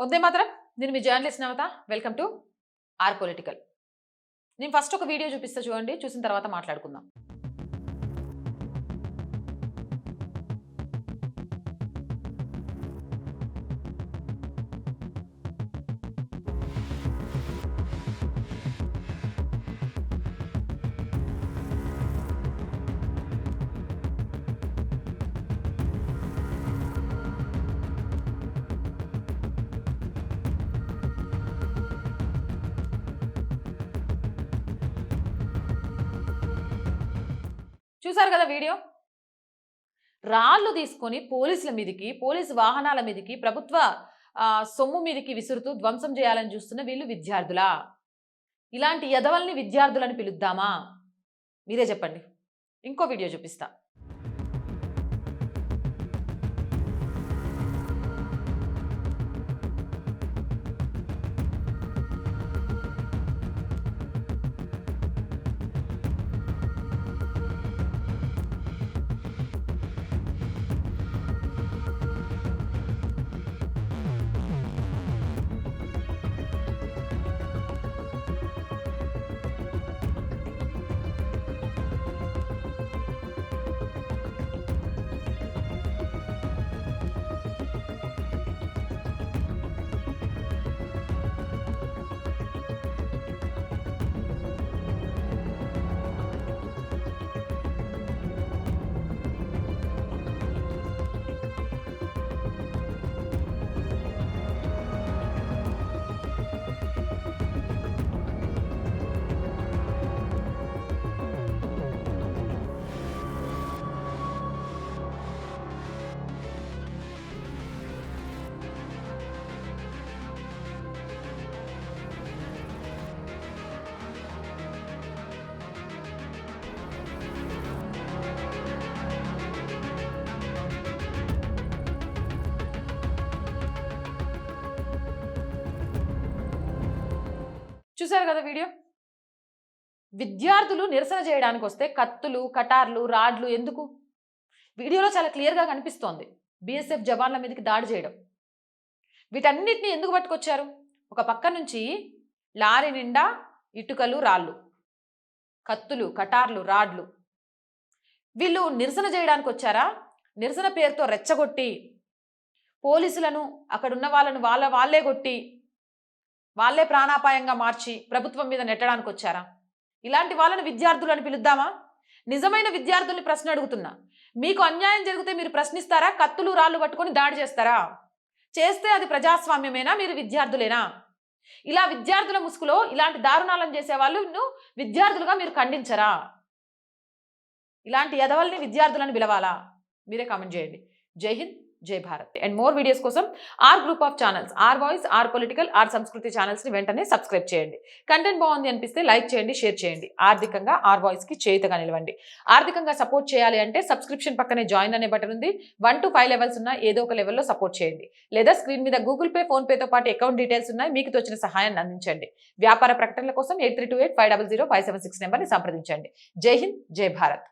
వందే మాత్రం. నేను మీ journalist Navata. Welcome to our political. నేను ఫస్ట్ ఒక వీడియో చూపిస్తా చూడండి. చూసిన తర్వాత మాట్లాడుకుందాం. చూసారు కదా వీడియో. రాళ్ళు తీసుకొని పోలీసుల మీదకి, పోలీసు వాహనాల మీదకి, ప్రభుత్వ సొమ్ము మీదకి విసురుతూ ధ్వంసం చేయాలని చూస్తున్న వీళ్ళు విద్యార్థులా? ఇలాంటి ఎదవల్ని విద్యార్థులని పిలుద్దామా? మీరే చెప్పండి. ఇంకో వీడియో చూపిస్తా. చూసారు కదా వీడియో. విద్యార్థులు నిరసన చేయడానికి వస్తే కత్తులు, కటార్లు, రాడ్లు ఎందుకు? వీడియోలో చాలా క్లియర్గా కనిపిస్తోంది. బీఎస్ఎఫ్ జవాన్ల మీదకి దాడి చేయడం. వీటన్నిటిని ఎందుకు పట్టుకొచ్చారు? ఒక పక్క నుంచి లారీ నిండా ఇటుకలు, రాళ్ళు, కత్తులు, కటార్లు, రాడ్లు. వీళ్ళు నిరసన చేయడానికి వచ్చారా? నిరసన పేరుతో రెచ్చగొట్టి పోలీసులను, అక్కడున్న వాళ్ళను వాళ్ళే కొట్టి వాళ్ళే ప్రాణాపాయంగా మార్చి ప్రభుత్వం మీద నెట్టడానికి వచ్చారా? ఇలాంటి వాళ్ళని విద్యార్థులు అని పిలుద్దామా? నిజమైన విద్యార్థుల్ని ప్రశ్న అడుగుతున్నా. మీకు అన్యాయం జరిగితే మీరు ప్రశ్నిస్తారా? కత్తులు, రాళ్ళు పట్టుకొని దాడి చేస్తారా? చేస్తే అది ప్రజాస్వామ్యమేనా? మీరు విద్యార్థులేనా? ఇలా విద్యార్థుల ముసుగులో ఇలాంటి దారుణాలను చేసే వాళ్ళు విద్యార్థులుగా మీరు ఖండించరా? ఇలాంటి ఎదవల్ని విద్యార్థులను పిలవాలా? మీరే కామెంట్ చేయండి. Jai Hind, Jai Bharat. And more videos కోసం our group of channels, our voice, our political, our Sanskriti ఛానల్స్ని వెంటనే సబ్స్క్రైబ్ చేయండి. కంటెంట్ బాగుంది అనిపిస్తే లైక్ చేయండి, షేర్ చేయండి. ఆర్థికంగా ఆర్ వాయిస్కి చేయుతగా నిలవండి. ఆర్థికంగా సపోర్ట్ చేయాలి అంటే సబ్స్క్రిప్షన్ పక్కనే జాయిన్ అనే బటన్ ఉంది. 1 to 5 లెవెల్స్ ఉన్న ఏదో ఒక లెవెల్లో సపోర్ట్ చేయండి. లేదా స్క్రీన్ మీద గూగుల్ పే, ఫోన్ పేతో పాటు అకౌంట్ డీటెయిల్స్ ఉన్నాయి. మీకు తోచిన సహాయాన్ని అందించండి. వ్యాపార ప్రకటనల కోసం 8328500576 నెంబర్ని సంప్రదించండి. జై హింద్, జై భారత్.